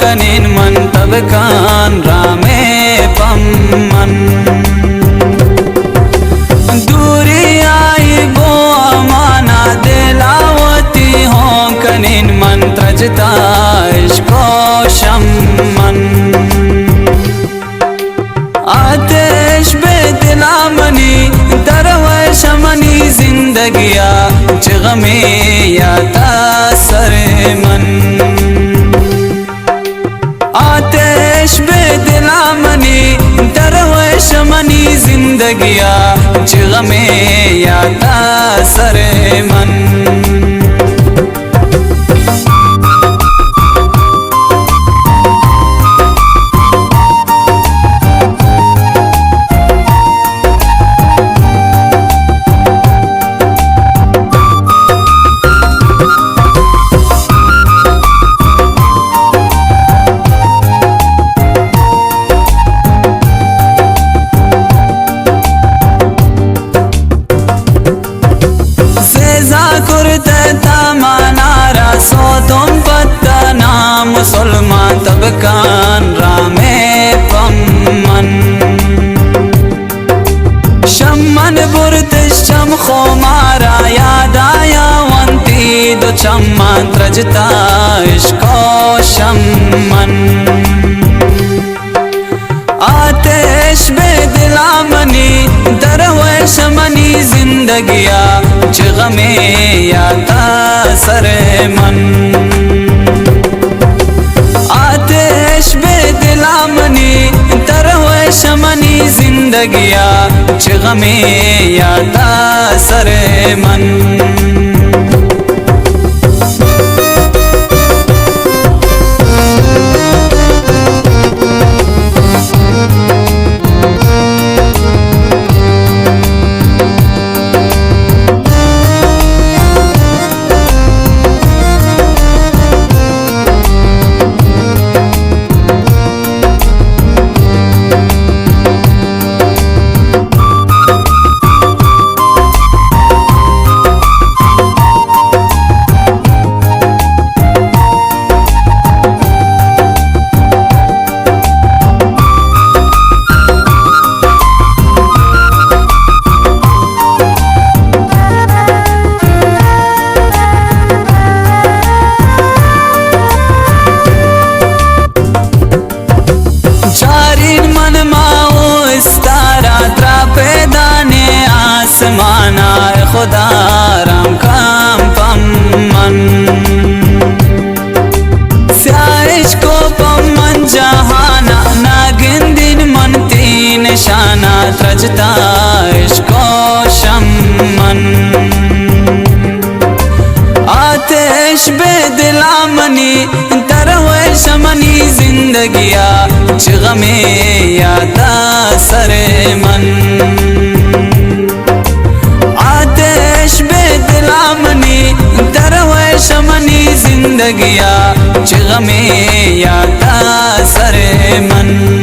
कनीन मन तब कान रामे पम्मन दूरी आई वो अमाना दिलावती हो कनीन मन त्रजता इश्को शम्मन आतिश बेदिला मनी दरवेश मनी जिंदगिया चिगमे या तासरे मन आतिश बेदिला मनी दरवेश मनी जिंदगिया चिगमे या तासरे मन मुसलमान तब कान रामे पम्मन शम्मन बुरत शम खो मारा याद आया वंती दो चम्मान त्रजता इश्को शम्मन आतिश बेदिला मनी दरवेश मनी जिंदगिया चिगमे या तासरे मन आतिश बेदिला मनी दरवेश मनी जिंदगिया चिगमे या तासरे मन आसमाना खुदा राम काम पम्मन स्याइश को पम्मन जहाना नागिन दिन मन तीन शाना त्रजता इश्को शम्मन आतिश बेदिला मनी दरवेश मनी जिंदगिया चिगमे या तासरे मन आतिश बेदिला मनी दरवेश मनी जिंदगिया चिगमे या तासरे मन।